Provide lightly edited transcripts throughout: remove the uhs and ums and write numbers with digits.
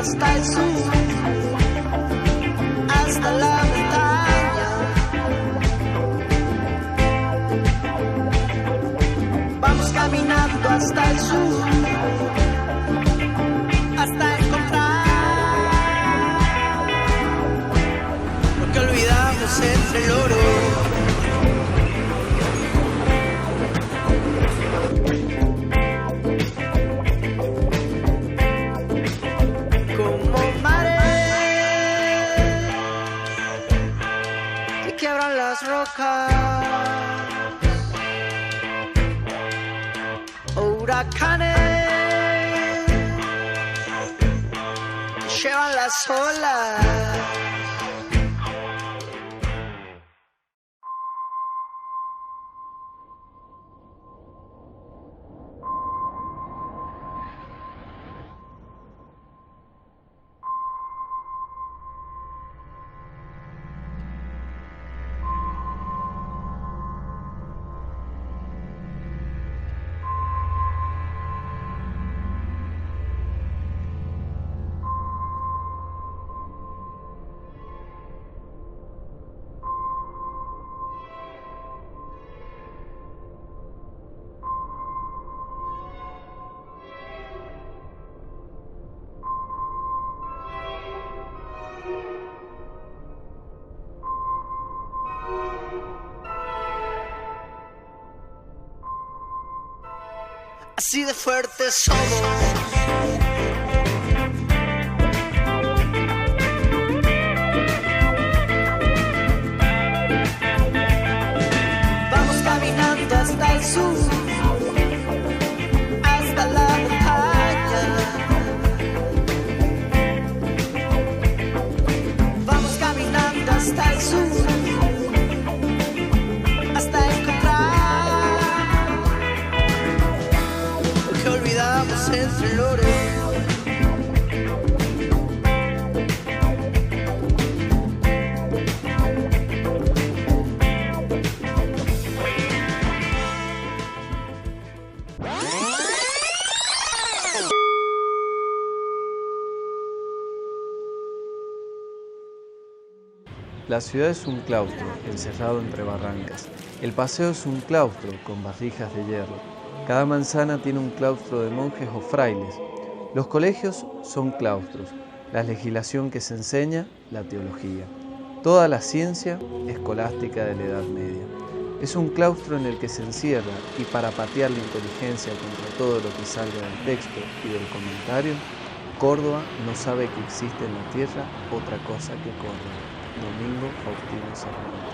hasta el sur, hasta la montaña. Vamos caminando hasta el sur, hasta encontrar lo que olvidamos entre el oro. Huracanes llevan las olas. Así de fuertes somos. Vamos caminando hasta el sur, hasta la montaña. Vamos caminando hasta el sur, hasta encontrar lo que olvidamos entre el oro. La ciudad es un claustro, encerrado entre barrancas. El paseo es un claustro, con vasijas de hierro. Cada manzana tiene un claustro de monjes o frailes. Los colegios son claustros. La legislación que se enseña, la teología. Toda la ciencia escolástica de la Edad Media. Es un claustro en el que se encierra, y para patear la inteligencia contra todo lo que salga del texto y del comentario, Córdoba no sabe que existe en la tierra otra cosa que Córdoba. Domingo Faustino Sarmiento.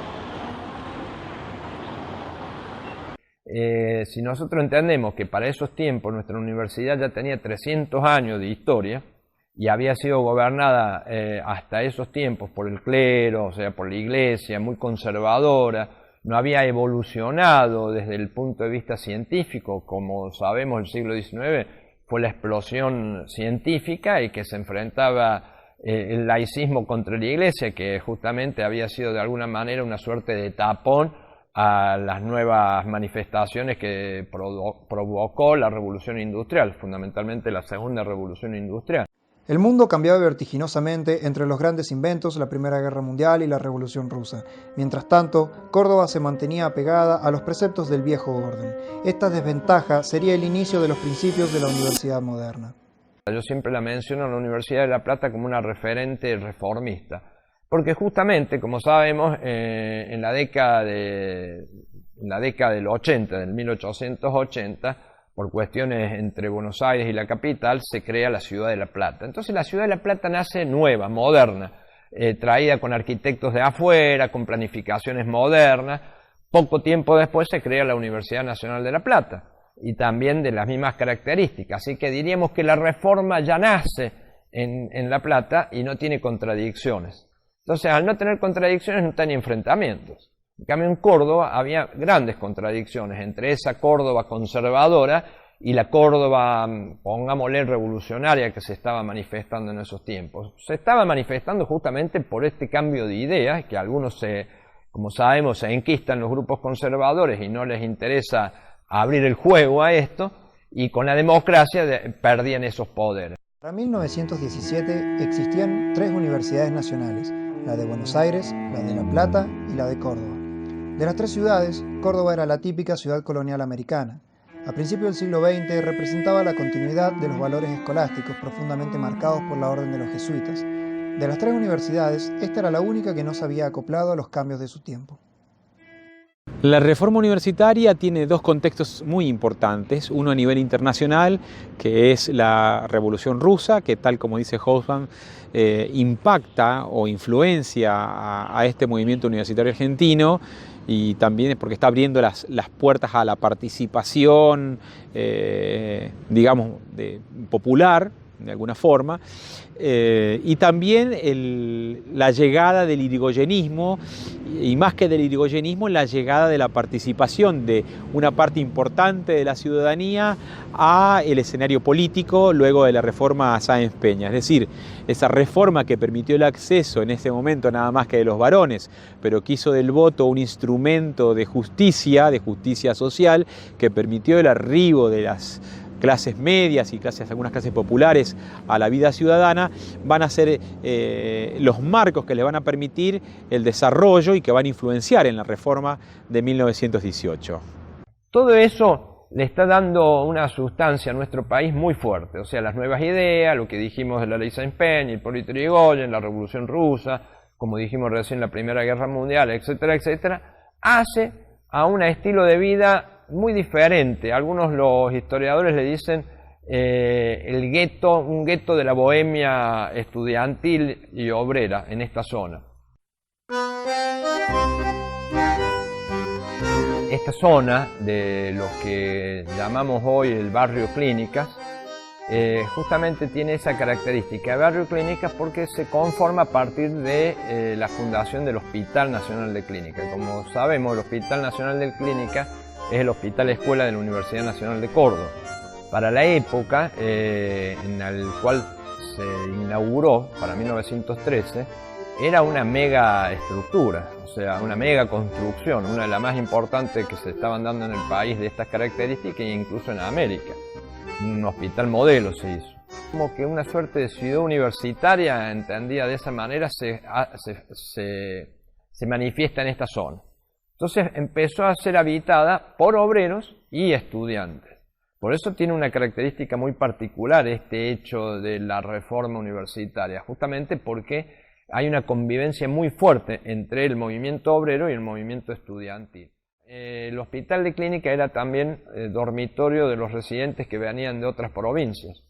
Si nosotros entendemos que para esos tiempos nuestra universidad ya tenía 300 años de historia y había sido gobernada hasta esos tiempos por el clero, o sea, por la iglesia, muy conservadora, no había evolucionado desde el punto de vista científico, como sabemos el siglo XIX fue la explosión científica y que se enfrentaba el laicismo contra la iglesia, que justamente había sido de alguna manera una suerte de tapón a las nuevas manifestaciones que provocó la revolución industrial, fundamentalmente la segunda revolución industrial. El mundo cambiaba vertiginosamente entre los grandes inventos, la Primera Guerra Mundial y la Revolución Rusa. Mientras tanto, Córdoba se mantenía apegada a los preceptos del viejo orden. Esta desventaja sería el inicio de los principios de la universidad moderna. Yo siempre la menciono a la Universidad de La Plata como una referente reformista, porque justamente, como sabemos, en la década del 80, del 1880, por cuestiones entre Buenos Aires y la capital, se crea la Ciudad de La Plata. Entonces la Ciudad de La Plata nace nueva, moderna, traída con arquitectos de afuera, con planificaciones modernas. Poco tiempo después se crea la Universidad Nacional de La Plata, y también de las mismas características. Así que diríamos que la reforma ya nace en La Plata y no tiene contradicciones. Entonces, al no tener contradicciones, no tiene enfrentamientos. En cambio, en Córdoba había grandes contradicciones entre esa Córdoba conservadora y la Córdoba, pongámosle, revolucionaria que se estaba manifestando en esos tiempos. Se estaba manifestando justamente por este cambio de ideas, que algunos, como sabemos, se enquistan los grupos conservadores y no les interesa abrir el juego a esto, y con la democracia perdían esos poderes. Para 1917 existían 3 universidades nacionales, la de Buenos Aires, la de La Plata y la de Córdoba. De las 3 ciudades, Córdoba era la típica ciudad colonial americana. A principios del siglo XX representaba la continuidad de los valores escolásticos profundamente marcados por la orden de los jesuitas. De las 3 universidades, esta era la única que no se había acoplado a los cambios de su tiempo. La reforma universitaria tiene 2 contextos muy importantes, uno a nivel internacional, que es la Revolución Rusa, que tal como dice Hobsbawm, impacta o influencia a este movimiento universitario argentino, y también es porque está abriendo las puertas a la participación, digamos, popular, de alguna forma, y también la llegada del irigoyenismo, y más que del irigoyenismo, la llegada de la participación de una parte importante de la ciudadanía a el escenario político luego de la reforma Sáenz Peña. Es decir, esa reforma que permitió el acceso en ese momento nada más que de los varones, pero que hizo del voto un instrumento de justicia social, que permitió el arribo de las clases medias y algunas clases populares a la vida ciudadana, van a ser los marcos que le van a permitir el desarrollo y que van a influenciar en la reforma de 1918. Todo eso le está dando una sustancia a nuestro país muy fuerte, o sea, las nuevas ideas, lo que dijimos de la ley Sáenz Peña, Hipólito Yrigoyen, la Revolución Rusa, como dijimos recién, la Primera Guerra Mundial, etcétera, etcétera, hace a un estilo de vida muy diferente. Algunos los historiadores le dicen el gueto, un gueto de la bohemia estudiantil y obrera en esta zona. Esta zona de lo que llamamos hoy el barrio Clínicas, justamente tiene esa característica de barrio Clínicas porque se conforma a partir de la fundación del Hospital Nacional de Clínica. Como sabemos, el Hospital Nacional de Clínica es el Hospital Escuela de la Universidad Nacional de Córdoba. Para la época en el cual se inauguró, para 1913, era una mega estructura, o sea, una mega construcción, una de las más importantes que se estaban dando en el país de estas características e incluso en América. Un hospital modelo se hizo. Como que una suerte de ciudad universitaria, entendida de esa manera, se manifiesta en esta zona. Entonces empezó a ser habitada por obreros y estudiantes. Por eso tiene una característica muy particular este hecho de la reforma universitaria, justamente porque hay una convivencia muy fuerte entre el movimiento obrero y el movimiento estudiantil. El Hospital de Clínica era también dormitorio de los residentes que venían de otras provincias.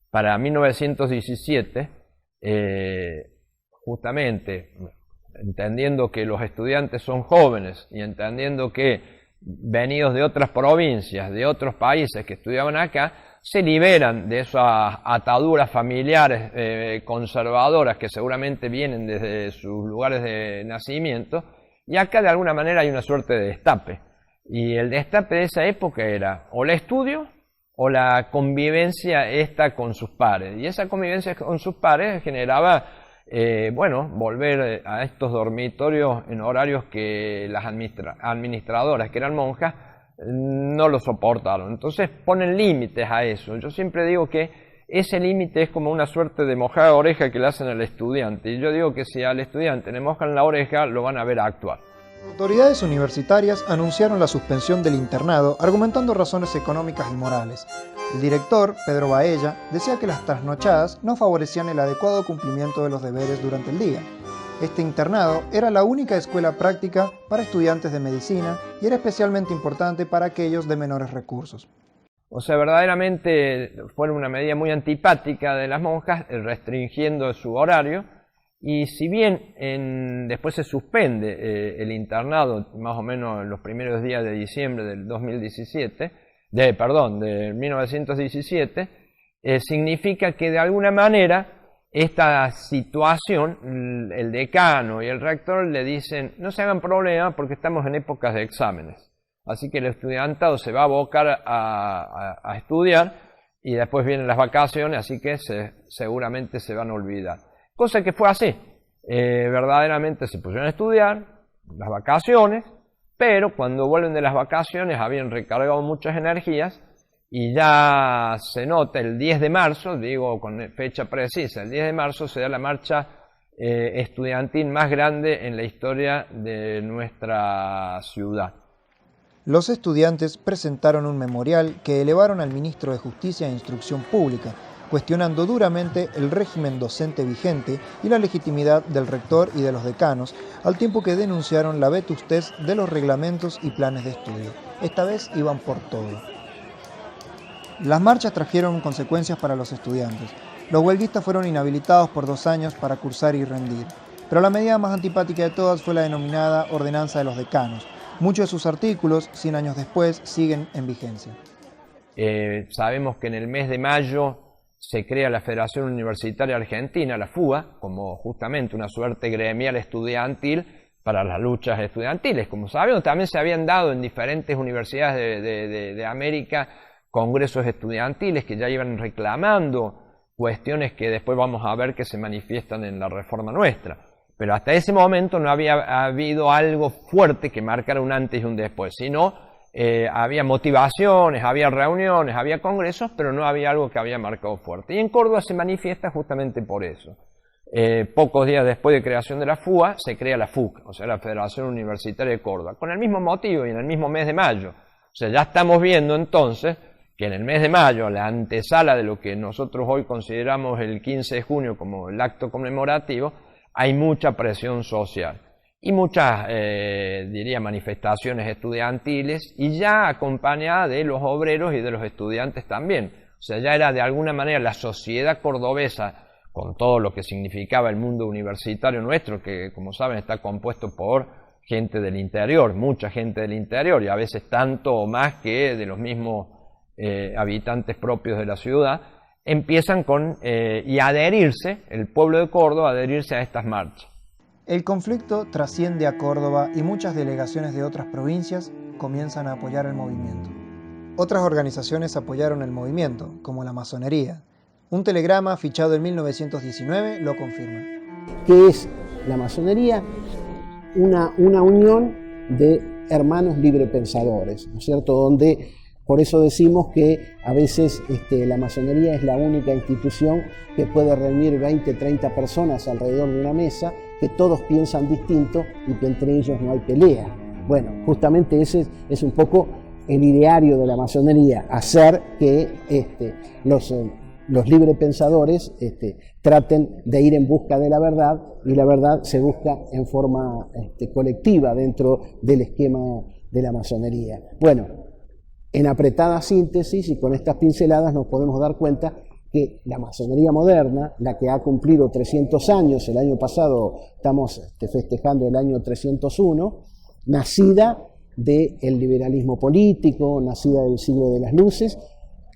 Para 1917, justamente entendiendo que los estudiantes son jóvenes y entendiendo que venidos de otras provincias, de otros países que estudiaban acá, se liberan de esas ataduras familiares conservadoras que seguramente vienen desde sus lugares de nacimiento, y acá de alguna manera hay una suerte de destape. Y el destape de esa época era o el estudio o la convivencia esta con sus pares. Y esa convivencia con sus pares generaba volver a estos dormitorios en horarios que las administradoras, que eran monjas, no lo soportaron. Entonces ponen límites a eso. Yo siempre digo que ese límite es como una suerte de mojada oreja que le hacen al estudiante. Y yo digo que si al estudiante le mojan la oreja, lo van a ver actuar. Autoridades universitarias anunciaron la suspensión del internado, argumentando razones económicas y morales. El director, Pedro Baella, decía que las trasnochadas no favorecían el adecuado cumplimiento de los deberes durante el día. Este internado era la única escuela práctica para estudiantes de medicina y era especialmente importante para aquellos de menores recursos. O sea, verdaderamente fue una medida muy antipática de las monjas, restringiendo su horario. Y si bien después se suspende el internado, más o menos en los primeros días de diciembre del 1917, significa que de alguna manera esta situación, el decano y el rector le dicen, no se hagan problema porque estamos en épocas de exámenes. Así que el estudiantado se va a abocar a estudiar y después vienen las vacaciones, así que seguramente se van a olvidar. Cosa que fue así. Verdaderamente se pusieron a estudiar las vacaciones, pero cuando vuelven de las vacaciones habían recargado muchas energías y ya se nota el 10 de marzo, digo con fecha precisa, el 10 de marzo se da la marcha estudiantil más grande en la historia de nuestra ciudad. Los estudiantes presentaron un memorial que elevaron al ministro de Justicia e Instrucción Pública, cuestionando duramente el régimen docente vigente y la legitimidad del rector y de los decanos, al tiempo que denunciaron la vetustez de los reglamentos y planes de estudio. Esta vez iban por todo. Las marchas trajeron consecuencias para los estudiantes. Los huelguistas fueron inhabilitados por 2 años para cursar y rendir. Pero la medida más antipática de todas fue la denominada Ordenanza de los Decanos. Muchos de sus artículos, 100 años después, siguen en vigencia. Sabemos que en el mes de mayo se crea la Federación Universitaria Argentina, la FUA, como justamente una suerte gremial estudiantil para las luchas estudiantiles. Como sabemos, también se habían dado en diferentes universidades de América congresos estudiantiles que ya iban reclamando cuestiones que después vamos a ver que se manifiestan en la reforma nuestra. Pero hasta ese momento no había habido algo fuerte que marcara un antes y un después, sino había motivaciones, había reuniones, había congresos, pero no había algo que había marcado fuerte. Y en Córdoba se manifiesta justamente por eso. Pocos días después de creación de la FUA, se crea la FUC, o sea, la Federación Universitaria de Córdoba, con el mismo motivo y en el mismo mes de mayo. O sea, ya estamos viendo entonces que en el mes de mayo, la antesala de lo que nosotros hoy consideramos el 15 de junio como el acto conmemorativo, hay mucha presión social y muchas, diría, manifestaciones estudiantiles y ya acompañada de los obreros y de los estudiantes también. O sea, ya era de alguna manera la sociedad cordobesa, con todo lo que significaba el mundo universitario nuestro, que como saben está compuesto por gente del interior, mucha gente del interior y a veces tanto o más que de los mismos habitantes propios de la ciudad, empiezan y adherirse, el pueblo de Córdoba, a adherirse a estas marchas. El conflicto trasciende a Córdoba y muchas delegaciones de otras provincias comienzan a apoyar el movimiento. Otras organizaciones apoyaron el movimiento, como la masonería. Un telegrama fichado en 1919 lo confirma. ¿Qué es la masonería? Una unión de hermanos librepensadores, ¿no es cierto? Donde por eso decimos que a veces la masonería es la única institución que puede reunir 20, 30 personas alrededor de una mesa, que todos piensan distinto y que entre ellos no hay pelea. Bueno, justamente ese es un poco el ideario de la masonería, hacer que los librepensadores traten de ir en busca de la verdad, y la verdad se busca en forma colectiva dentro del esquema de la masonería. Bueno, en apretada síntesis y con estas pinceladas nos podemos dar cuenta que la masonería moderna, la que ha cumplido 300 años, el año pasado estamos festejando el año 301, nacida del liberalismo político, nacida del siglo de las luces,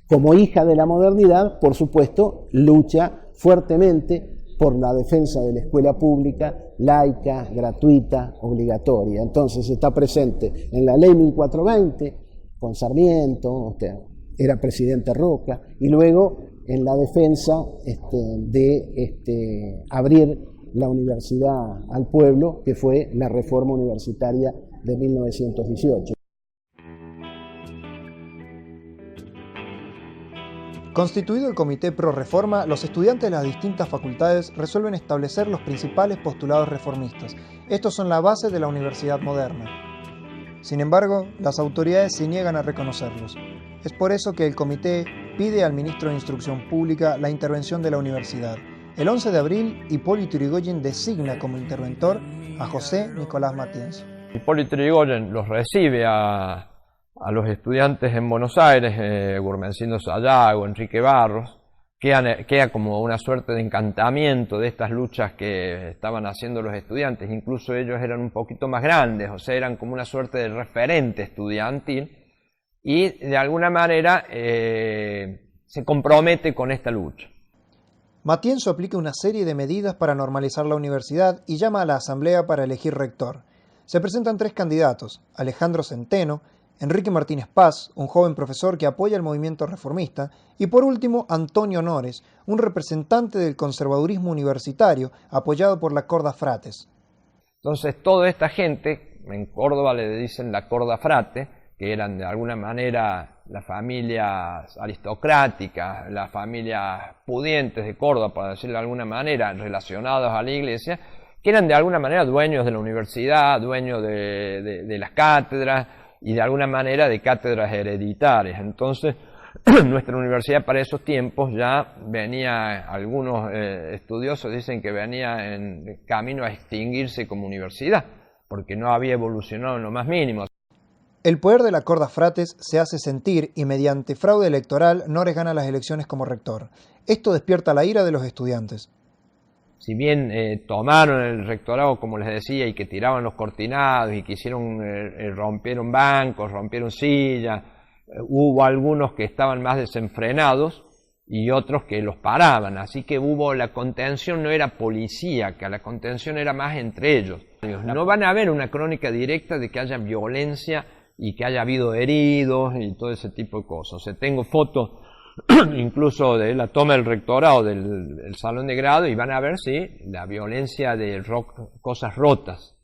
como hija de la modernidad, por supuesto, lucha fuertemente por la defensa de la escuela pública, laica, gratuita, obligatoria. Entonces está presente en la ley 1420, con Sarmiento, era presidente Roca, y luego en la defensa de abrir la universidad al pueblo, que fue la reforma universitaria de 1918. Constituido el Comité Pro Reforma, los estudiantes de las distintas facultades resuelven establecer los principales postulados reformistas. Estos son la base de la universidad moderna. Sin embargo, las autoridades se niegan a reconocerlos. Es por eso que el comité pide al ministro de Instrucción Pública la intervención de la universidad. El 11 de abril, Hipólito Yrigoyen designa como interventor a José Nicolás Matienzo. Hipólito Yrigoyen los recibe a los estudiantes en Buenos Aires, Gurmencindo Sayago, Enrique Barros, queda como una suerte de encantamiento de estas luchas que estaban haciendo los estudiantes. Incluso ellos eran un poquito más grandes, o sea, eran como una suerte de referente estudiantil, y de alguna manera se compromete con esta lucha. Matienzo aplica una serie de medidas para normalizar la universidad y llama a la asamblea para elegir rector. Se presentan 3 candidatos: Alejandro Centeno, Enrique Martínez Paz, un joven profesor que apoya el movimiento reformista, y por último Antonio Nores, un representante del conservadurismo universitario apoyado por la Corda Frates. Entonces toda esta gente, en Córdoba le dicen la Corda Frate, que eran de alguna manera las familias aristocráticas, las familias pudientes de Córdoba, para decirlo de alguna manera, relacionadas a la iglesia, que eran de alguna manera dueños de la universidad, dueños de las cátedras y de alguna manera de cátedras hereditarias. Entonces, nuestra universidad para esos tiempos ya venía, algunos estudiosos dicen que venía en camino a extinguirse como universidad, porque no había evolucionado en lo más mínimo. El poder de la Corda Frates se hace sentir y mediante fraude electoral Nores gana las elecciones como rector. Esto despierta la ira de los estudiantes. Si bien tomaron el rectorado, como les decía, y que tiraban los cortinados y quisieron, rompieron bancos, rompieron sillas, hubo algunos que estaban más desenfrenados y otros que los paraban, así que la contención no era policíaca, la contención era más entre ellos. No van a ver una crónica directa de que haya violencia y que haya habido heridos y todo ese tipo de cosas. O sea, tengo fotos incluso de la toma del rectorado del salón de grado y van a ver, sí, la violencia de cosas rotas,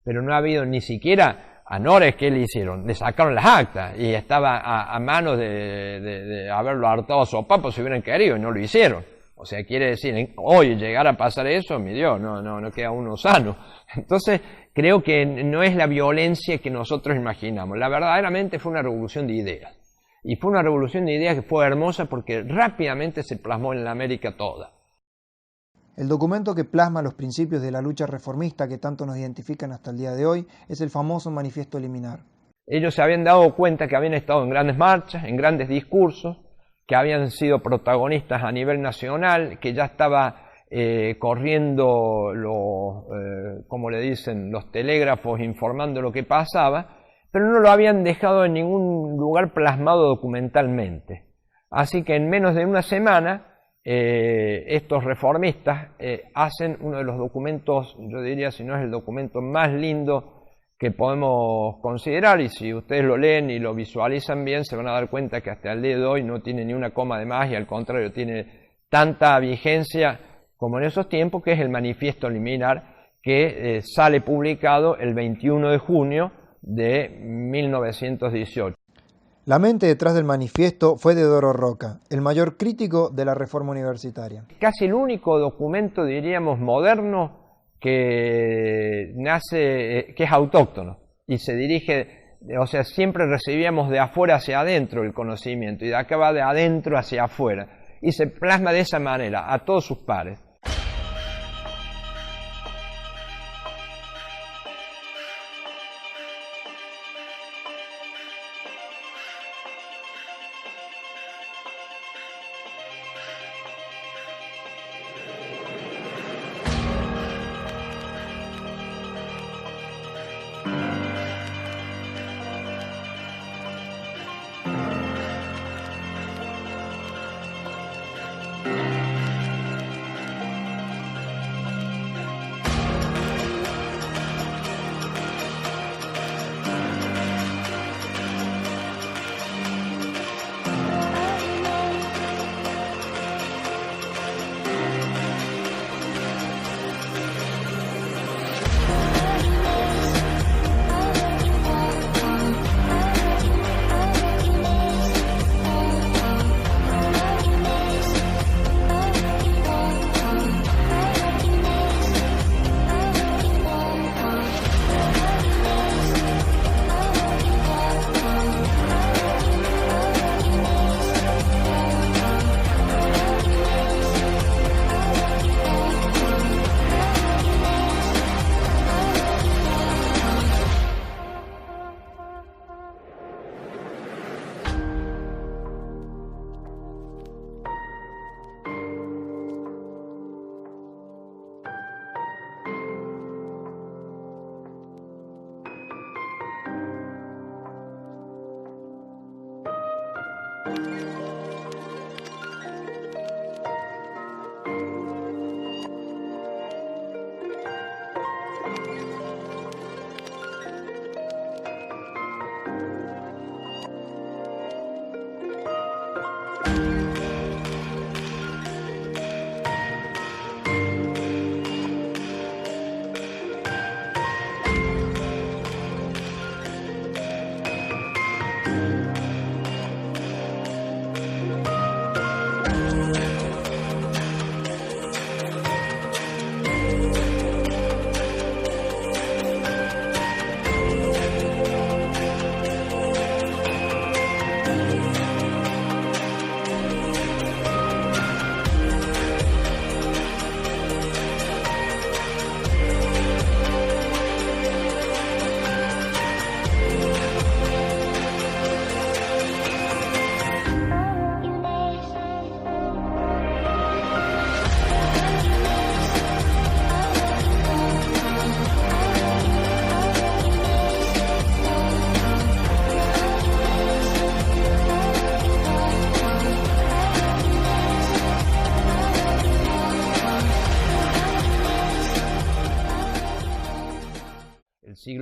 pero no ha habido ni siquiera a Nores. ¿Qué le hicieron? Le sacaron las actas y estaba a manos de haberlo hartado a sopapos si hubieran querido y no lo hicieron. O sea, quiere decir, hoy llegar a pasar eso, mi Dios, no queda uno sano. Entonces, creo que no es la violencia que nosotros imaginamos. Verdaderamente fue una revolución de ideas. Y fue una revolución de ideas que fue hermosa porque rápidamente se plasmó en la América toda. El documento que plasma los principios de la lucha reformista que tanto nos identifican hasta el día de hoy es el famoso Manifiesto Liminar. Ellos se habían dado cuenta que habían estado en grandes marchas, en grandes discursos, que habían sido protagonistas a nivel nacional, que ya estaba corriendo como le dicen, los telégrafos informando lo que pasaba, pero no lo habían dejado en ningún lugar plasmado documentalmente. Así que en menos de una semana, estos reformistas hacen uno de los documentos, yo diría, si no es el documento más lindo que podemos considerar, y si ustedes lo leen y lo visualizan bien, se van a dar cuenta que hasta el día de hoy no tiene ni una coma de más y al contrario tiene tanta vigencia como en esos tiempos, que es el Manifiesto Liminar, que sale publicado el 21 de junio de 1918. La mente detrás del manifiesto fue de Doro Roca, el mayor crítico de la reforma universitaria. Casi el único documento, diríamos, moderno que nace, que es autóctono y se dirige, o sea, siempre recibíamos de afuera hacia adentro el conocimiento y de acá va de adentro hacia afuera y se plasma de esa manera a todos sus pares.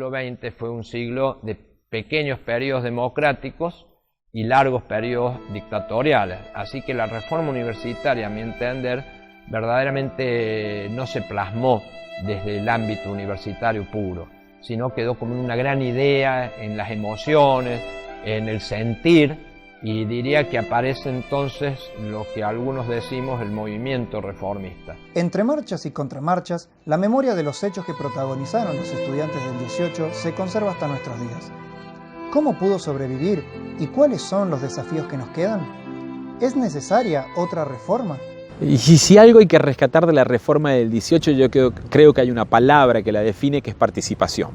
siglo XX fue un siglo de pequeños periodos democráticos y largos periodos dictatoriales. Así que la reforma universitaria, a mi entender, verdaderamente no se plasmó desde el ámbito universitario puro, sino quedó como una gran idea en las emociones, en el sentir, y diría que aparece entonces lo que algunos decimos el movimiento reformista. Entre marchas y contramarchas, la memoria de los hechos que protagonizaron los estudiantes del 18 se conserva hasta nuestros días. ¿Cómo pudo sobrevivir y cuáles son los desafíos que nos quedan? ¿Es necesaria otra reforma? Y si algo hay que rescatar de la reforma del 18, yo creo que hay una palabra que la define, que es participación.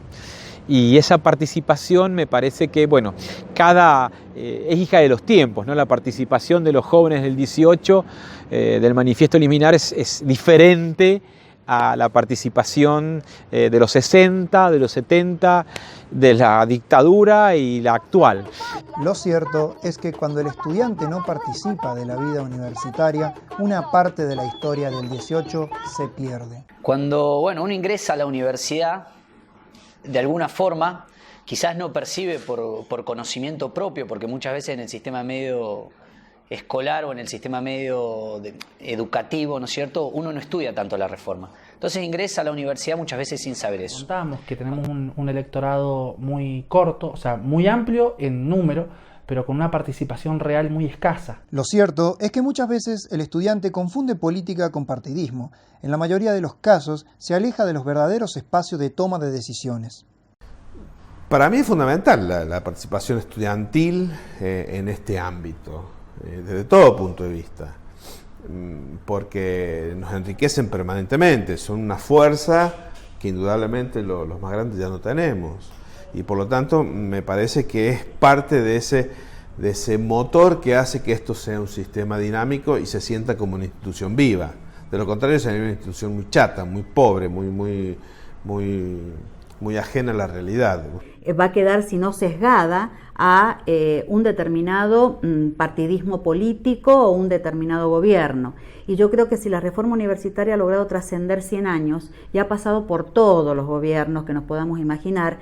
Y esa participación me parece que, bueno, es hija de los tiempos, ¿no? La participación de los jóvenes del 18, del Manifiesto Liminar, es diferente a la participación de los 60, de los 70, de la dictadura y la actual. Lo cierto es que cuando el estudiante no participa de la vida universitaria, una parte de la historia del 18 se pierde. Cuando uno ingresa a la universidad, de alguna forma, quizás no percibe por conocimiento propio, porque muchas veces en el sistema medio escolar o en el sistema medio educativo, ¿no es cierto?, uno no estudia tanto la reforma. Entonces ingresa a la universidad muchas veces sin saber eso. Contamos que tenemos un electorado muy corto, o sea, muy amplio en número, pero con una participación real muy escasa. Lo cierto es que muchas veces el estudiante confunde política con partidismo. En la mayoría de los casos se aleja de los verdaderos espacios de toma de decisiones. Para mí es fundamental la participación estudiantil en este ámbito, desde todo punto de vista, porque nos enriquecen permanentemente, son una fuerza que indudablemente los más grandes ya no tenemos, y por lo tanto me parece que es parte de ese motor que hace que esto sea un sistema dinámico y se sienta como una institución viva. De lo contrario sería una institución muy chata, muy pobre, muy ajena a la realidad. Va a quedar, si no sesgada, a un determinado partidismo político o un determinado gobierno. Y yo creo que si la reforma universitaria ha logrado trascender 100 años y ha pasado por todos los gobiernos que nos podamos imaginar,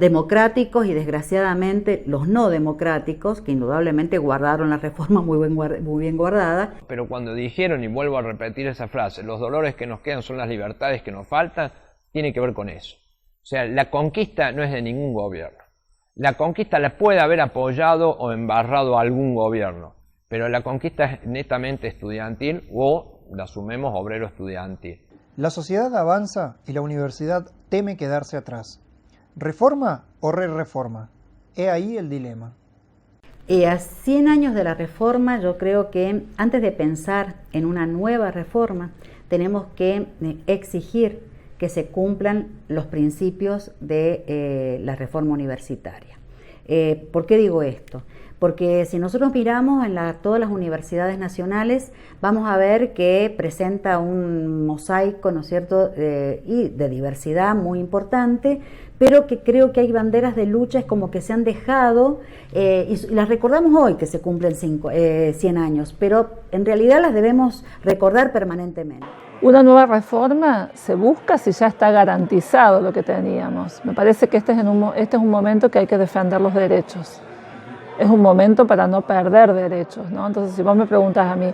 democráticos y desgraciadamente los no democráticos, que indudablemente guardaron la reforma muy bien guardada. Pero cuando dijeron, y vuelvo a repetir esa frase, los dolores que nos quedan son las libertades que nos faltan, tiene que ver con eso. O sea, la conquista no es de ningún gobierno. La conquista la puede haber apoyado o embarrado algún gobierno, pero la conquista es netamente estudiantil o, la sumemos, obrero estudiantil. La sociedad avanza y la universidad teme quedarse atrás. ¿Reforma o re-reforma? He ahí el dilema. A 100 años de la reforma, yo creo que antes de pensar en una nueva reforma, tenemos que exigir que se cumplan los principios de la reforma universitaria. ¿Por qué digo esto? Porque si nosotros miramos en todas las universidades nacionales, vamos a ver que presenta un mosaico, ¿no es cierto?, y de diversidad muy importante, pero que creo que hay banderas de lucha, es como que se han dejado, y las recordamos hoy que se cumplen 100 años, pero en realidad las debemos recordar permanentemente. Una nueva reforma se busca si ya está garantizado lo que teníamos. Me parece que este es un momento que hay que defender los derechos. Es un momento para no perder derechos, ¿no? Entonces, si vos me preguntas a mí,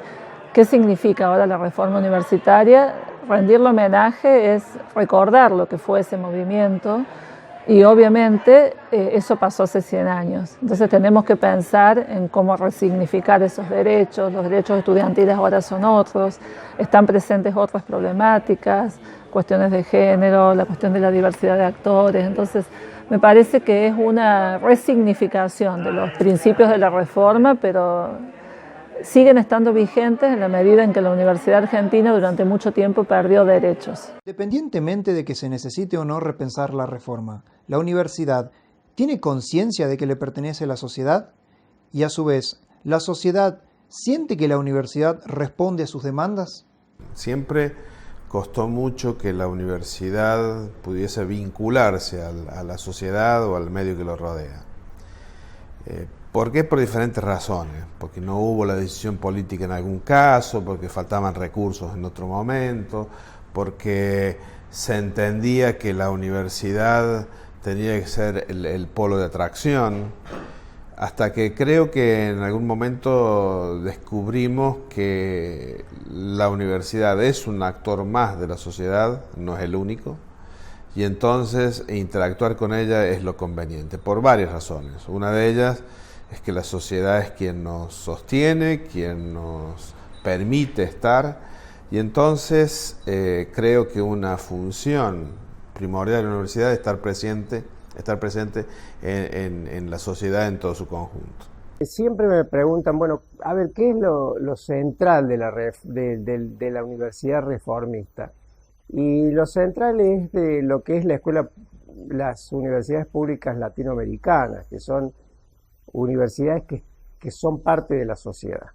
¿qué significa ahora la reforma universitaria? Rendirle homenaje es recordar lo que fue ese movimiento y obviamente eso pasó hace 100 años. Entonces tenemos que pensar en cómo resignificar esos derechos. Los derechos estudiantiles ahora son otros, están presentes otras problemáticas, cuestiones de género, la cuestión de la diversidad de actores. Entonces me parece que es una resignificación de los principios de la reforma, pero siguen estando vigentes en la medida en que la Universidad Argentina durante mucho tiempo perdió derechos. Independientemente de que se necesite o no repensar la reforma, ¿la universidad tiene conciencia de que le pertenece a la sociedad? Y a su vez, ¿la sociedad siente que la universidad responde a sus demandas? Siempre costó mucho que la universidad pudiese vincularse a la sociedad o al medio que lo rodea. ¿Por qué? Por diferentes razones, porque no hubo la decisión política en algún caso, porque faltaban recursos en otro momento, porque se entendía que la universidad tenía que ser el polo de atracción, hasta que creo que en algún momento descubrimos que la universidad es un actor más de la sociedad, no es el único, y entonces interactuar con ella es lo conveniente, por varias razones. Una de ellas es que la sociedad es quien nos sostiene, quien nos permite estar, y entonces creo que una función primordial de la universidad es estar presente en la sociedad en todo su conjunto. Siempre me preguntan, bueno, a ver, ¿qué es lo central de la universidad reformista? Y lo central es de lo que es las universidades públicas latinoamericanas, que son universidades que son parte de la sociedad.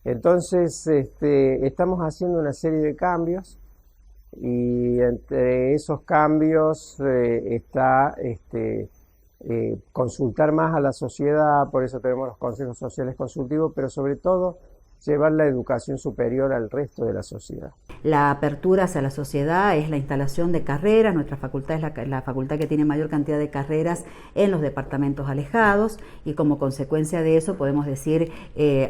Entonces, estamos haciendo una serie de cambios, y entre esos cambios está consultar más a la sociedad, por eso tenemos los consejos sociales consultivos, pero sobre todo llevar la educación superior al resto de la sociedad. La apertura hacia la sociedad es la instalación de carreras. Nuestra facultad es la facultad que tiene mayor cantidad de carreras en los departamentos alejados, y como consecuencia de eso podemos decir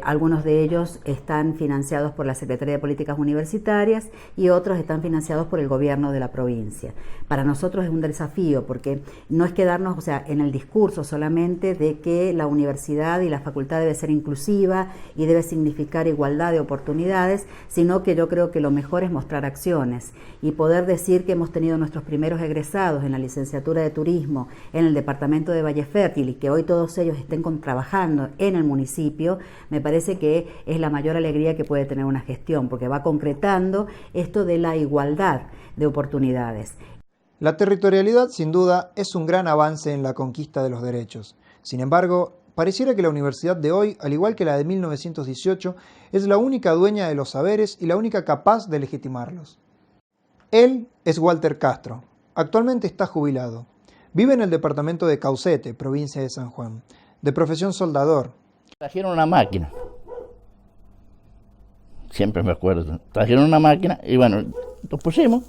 algunos de ellos están financiados por la Secretaría de Políticas Universitarias y otros están financiados por el gobierno de la provincia. Para nosotros es un desafío, porque no es quedarnos, en el discurso solamente de que la universidad y la facultad debe ser inclusiva y debe significar igualdad de oportunidades, sino que yo creo que lo mejor es mostrar acciones y poder decir que hemos tenido nuestros primeros egresados en la licenciatura de turismo en el departamento de Valle Fértil, y que hoy todos ellos estén trabajando en el municipio. Me parece que es la mayor alegría que puede tener una gestión, porque va concretando esto de la igualdad de oportunidades. La territorialidad, sin duda, es un gran avance en la conquista de los derechos. Sin embargo, pareciera que la universidad de hoy, al igual que la de 1918, es la única dueña de los saberes y la única capaz de legitimarlos. Él es Walter Castro. Actualmente está jubilado. Vive en el departamento de Caucete, provincia de San Juan. De profesión soldador. Trajeron una máquina. Siempre me acuerdo. Trajeron una máquina y bueno, nos pusimos.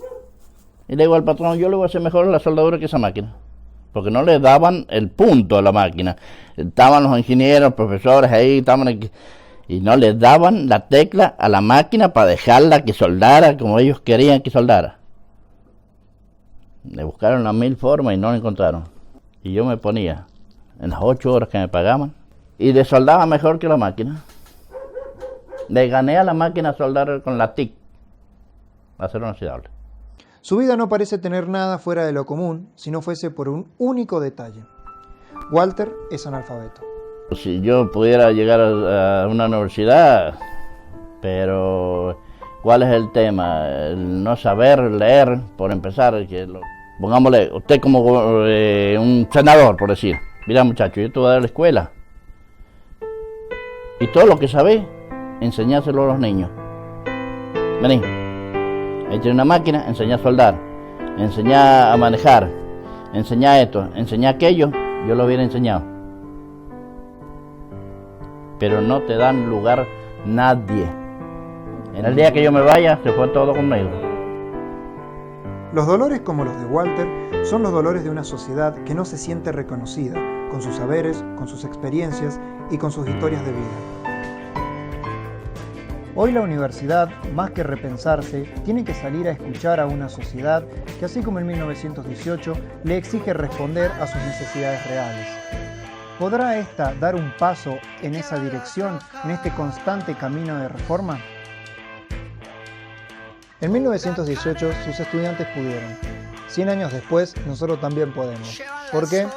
Y le digo al patrón, yo le voy a hacer mejor la soldadura que esa máquina. Porque no le daban el punto a la máquina. Estaban los ingenieros, profesores ahí, y no le daban la tecla a la máquina para dejarla que soldara como ellos querían que soldara. Le buscaron las 1000 formas y no la encontraron. Y yo me ponía en las 8 horas que me pagaban y le soldaba mejor que la máquina. Le gané a la máquina a soldar con la TIC, acero inoxidable. Su vida no parece tener nada fuera de lo común si no fuese por un único detalle. Walter es analfabeto. Si yo pudiera llegar a una universidad, pero ¿cuál es el tema? El no saber leer, por empezar. Pongámosle, usted como un senador, por decir. Mira muchacho, yo te voy a dar la escuela. Y todo lo que sabe, enseñárselo a los niños. Vení. Ahí tiene una máquina, enseñá a soldar, enseñá a manejar, enseñá esto, enseñá aquello, yo lo hubiera enseñado. Pero no te dan lugar nadie. En el día que yo me vaya, se fue todo conmigo. Los dolores como los de Walter son los dolores de una sociedad que no se siente reconocida, con sus saberes, con sus experiencias y con sus historias de vida. Hoy la universidad, más que repensarse, tiene que salir a escuchar a una sociedad que, así como en 1918, le exige responder a sus necesidades reales. ¿Podrá esta dar un paso en esa dirección, en este constante camino de reforma? En 1918 sus estudiantes pudieron. 100 años después, nosotros también podemos. ¿Por qué?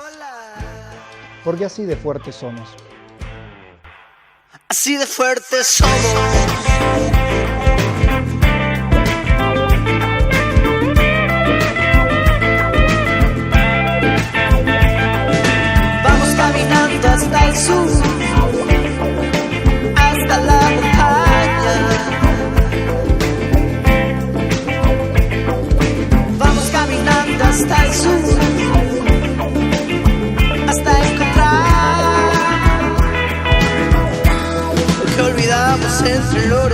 Porque así de fuertes somos. Así de fuertes somos. Vamos caminando hasta el sur, hasta la montaña. Vamos caminando hasta el sur, hasta encontrar olvidamos entre los